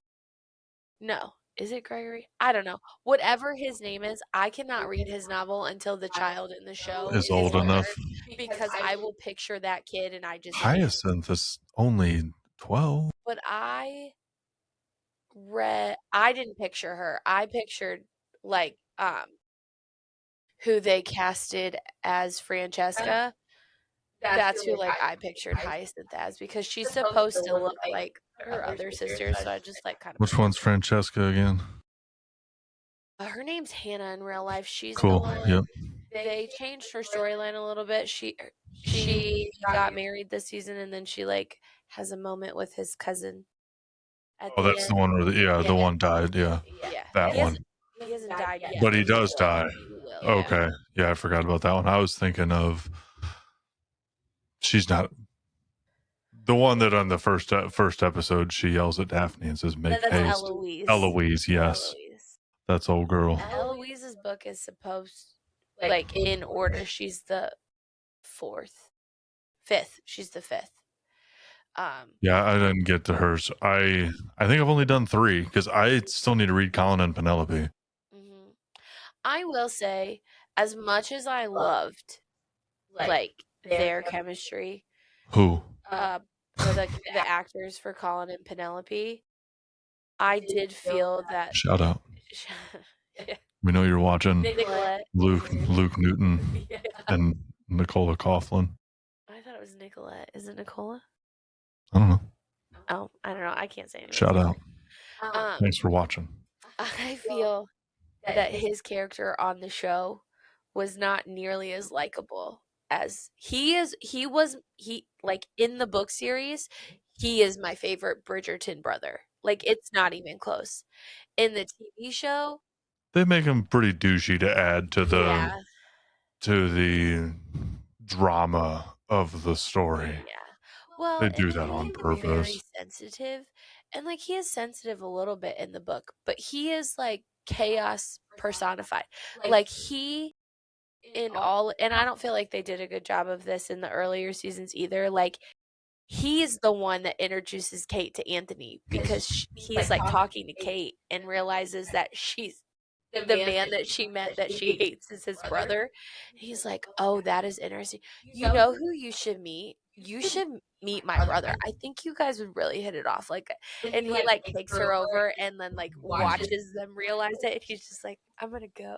No, is it Gregory? I don't know. Whatever his name is, I cannot read his novel until the child in the show is old enough, because I will picture that kid and I just. Hyacinth is only 12. But I I didn't picture her. I pictured like who they casted as Francesca. That's who like I pictured Hyacinth as because she's supposed to look like her other sisters. So I just like kind of Which one's Francesca again? her name's Hannah in real life. She's the Cool. one. Yep. They changed her storyline a little bit. She got married this season and then she like has a moment with his cousin at Oh, the that's end. the one where the one died. Yeah, Yeah. that one. He hasn't died yet. But he does die. He will. Okay. Yeah, I forgot about that one. I was thinking of she's not the one that on the first episode she yells at Daphne and says, "Make That's haste." Eloise. Eloise, yes. Eloise. That's old girl. Eloise's book is supposed like in order. She's the fifth. She's the fifth. Yeah, I didn't get to hers. I think I've only done 3 because I still need to read Colin and Penelope. Mm-hmm. I will say, as much as I loved like their chemistry, Who? for the actors for Colin and Penelope, I did feel that. Shout out. Yeah. We know you're watching. Nicolette. Luke Newton and Nicola Coughlin. I thought it was Nicolette. Is it Nicola? I don't know. Oh, I don't know. I can't say anything. Shout out. Thanks for watching. I feel that his character on the show was not nearly as likable as he was like in the book series, he is my favorite Bridgerton brother. Like it's not even close. In the TV show, they make him pretty douchey to add to the drama of the story. Yeah. Well, they do that on purpose. Very sensitive, and like he is sensitive a little bit in the book, but he is like chaos personified. Like he and I don't feel like they did a good job of this in the earlier seasons either. Like he's the one that introduces Kate to Anthony because he's like talking to Kate and realizes that she's the man that she met that she hates is his brother. He's like, oh, that is interesting. You know who you should meet? You should meet my brother. I think you guys would really hit it off. Like, and he like takes her over and then like watches them realize it. And he's just like, I'm gonna go.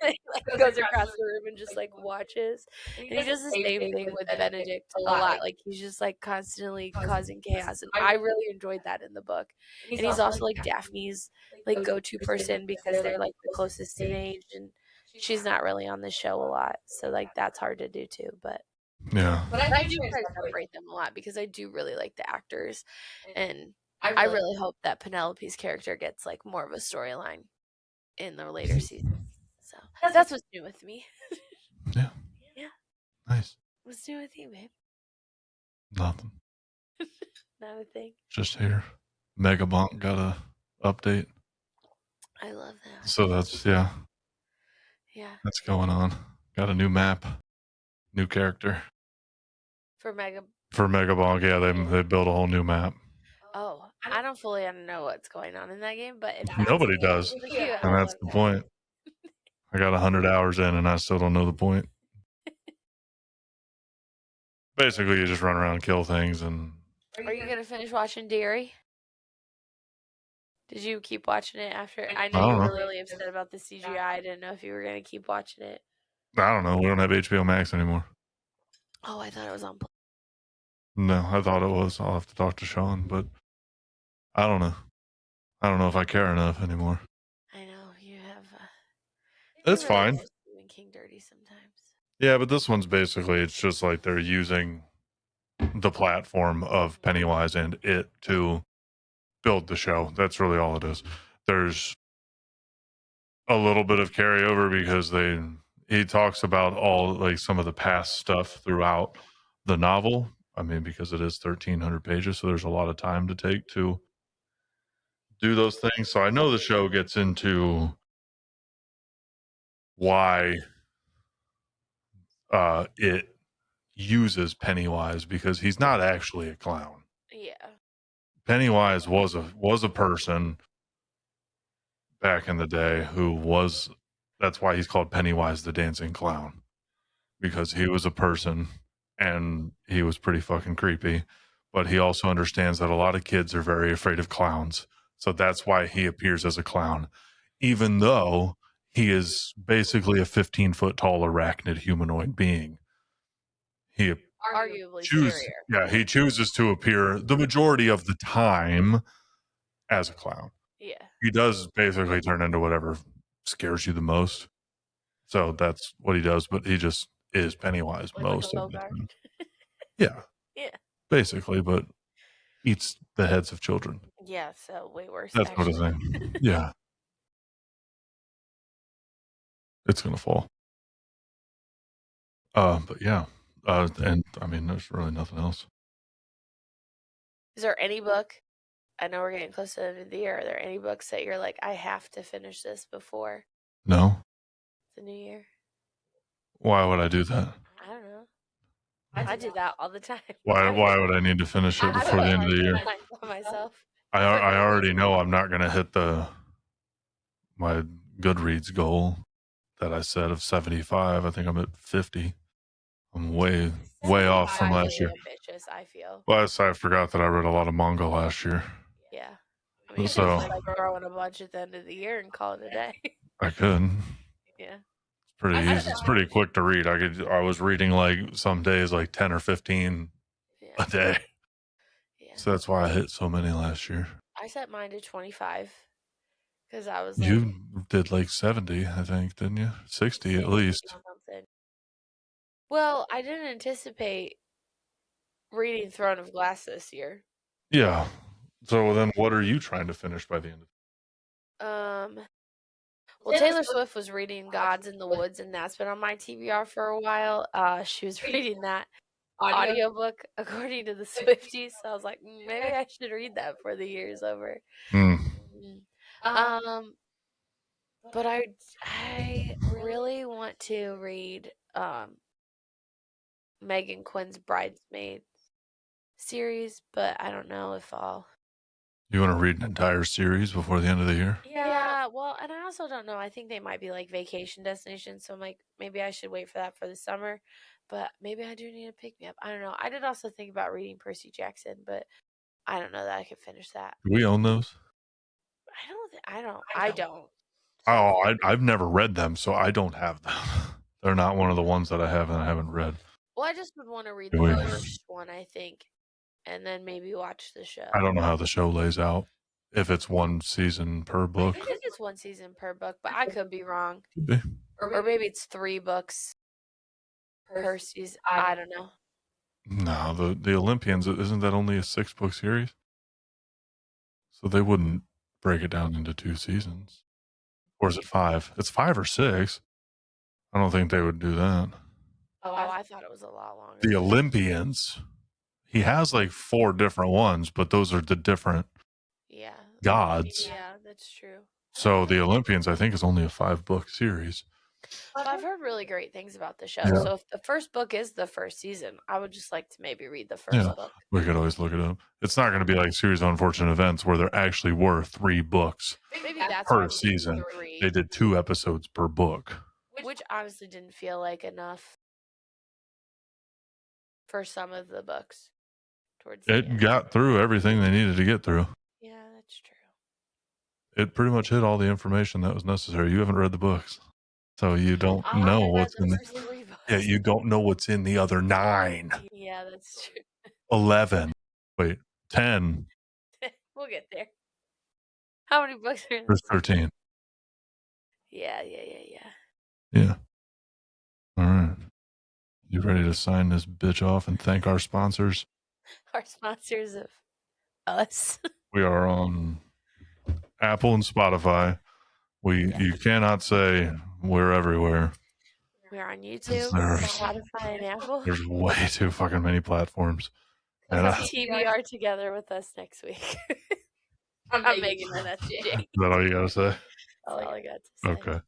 And he like goes across the room and just like watches. And he does the same thing with Benedict a lot. Like he's just like constantly causing chaos. And I really enjoyed that in the book. And he's also like Daphne's like go-to person because they're like the closest in age and she's not really on the show a lot. So like that's hard to do too. But yeah. But I do try to separate them a lot because I do really like the actors. And I really hope that Penelope's character gets like more of a storyline in the later seasons. So that's what's new with me. Yeah. Yeah. Nice. What's new with you, babe? Nothing. Not a thing. Just here. Megabonk got a update. I love that. So that's yeah. That's going on. Got a new map, new character. For Megabonk, yeah, they built a whole new map. Oh, I don't fully know what's going on in that game, but nobody does, and that's the point. I got 100 hours in, and I still don't know the point. Basically, you just run around and kill things. And are you gonna finish watching Dairy? Did you keep watching it after? I know you were really upset about the CGI. I didn't know if you were gonna keep watching it. I don't know. We don't have HBO Max anymore. Oh, I thought it was on. No, I thought it was. I'll have to talk to Sean, but I don't know. I don't know if I care enough anymore. I know you have. It's fine. Doing King dirty sometimes. Yeah, but this one's basically it's just like they're using the platform of Pennywise and it to build the show. That's really all it is. There's a little bit of carryover because he talks about all like some of the past stuff throughout the novel. I mean, because it is 1,300 pages, so there's a lot of time to take to do those things. So I know the show gets into why it uses Pennywise because he's not actually a clown. Yeah. Pennywise was a person back in the day who was, that's why he's called Pennywise the Dancing Clown, because he was a person and he was pretty fucking creepy, but he also understands that a lot of kids are very afraid of clowns. So that's why he appears as a clown, even though he is basically a 15-foot tall arachnid humanoid being. He Arguably chooses, scarier. he chooses to appear the majority of the time as a clown. Yeah. He does basically turn into whatever scares you the most. So that's what he does, but he just is Pennywise most of the time. Yeah. Yeah. Basically, but eats the heads of children. Yeah, so way worse. That's what actually. I think. Yeah. It's gonna fall. But yeah. And I mean there's really nothing else. Is there any book? I know we're getting close to the end of the year. Are there any books that you're like, I have to finish this before No? the new year? Why would I do that? I don't know. I do that all the time. Why would I need to finish it before the end of the year? Myself. I already know I'm not gonna hit my Goodreads goal that I set of 75. I think I'm at 50. I'm way off from last year. Ambitious, I feel. Plus, I forgot that I read a lot of manga last year. Yeah. I mean, So like throwing a bunch at the end of the year and call it a day. I could. Yeah. It's pretty easy. It's pretty quick to read. I was reading like some days like 10 or 15 a day. Yeah. So that's why I hit so many last year. I set mine to 25 because I was you did like 70, I think, didn't you? 60 at least. Something. Well, I didn't anticipate reading Throne of Glass this year. Yeah. So then what are you trying to finish by the end of well, Taylor Swift was reading Gods in the Woods, and that's been on my TBR for a while. She was reading that audiobook according to the Swifties. So I was like, maybe I should read that before the year is over. But I really want to read Meghan Quinn's Bridesmaids series, but I don't know if I'll. You want to read an entire series before the end of the year? Yeah, well, and I also don't know. I think they might be like vacation destinations, so I'm like, maybe I should wait for that for the summer. But maybe I do need to pick me up. I don't know. I did also think about reading Percy Jackson, but I don't know that I could finish that. Do we own those? I don't. Oh, I've never read them, so I don't have them. They're not one of the ones that I have and I haven't read. Well, I just would want to read the first one, I think, and then maybe watch the show. I don't know how the show lays out. If it's one season per book. I think it's one season per book, but I could be wrong. Could be. Or maybe it's 3 books per season. I don't know. No, the Olympians, isn't that only a 6-book series? So they wouldn't break it down into 2 seasons. Or is it 5? It's 5 or 6. I don't think they would do that. Oh, I thought it was a lot longer. The Olympians, he has like 4 different ones, but those are the different gods. Yeah, that's true. So the Olympians, I think, is only a 5-book series. Well, I've heard really great things about the show. Yeah. So if the first book is the first season, I would just like to maybe read the first book. We could always look it up. It's not going to be like Series of Unfortunate Events where there actually were 3 books per season. They did 2 episodes per book. Which honestly didn't feel like enough for some of the books. It got through everything they needed to get through. Yeah, that's true. It pretty much hit all the information that was necessary. You haven't read the books. So you don't know what's in the... Yeah, you don't know what's in the other 9. Yeah, that's true. 11. Wait, 10. We'll get there. How many books are in There's 13. Yeah. Yeah. All right. You ready to sign this bitch off and thank our sponsors? Our sponsors of us. We are on Apple and Spotify. You cannot say we're everywhere. We're on YouTube, Spotify, and Apple. There's way too fucking many platforms. And TBR together with us next week. I'm Meghan and that's Jay. Is that all you gotta say? That's all I got to say. Okay.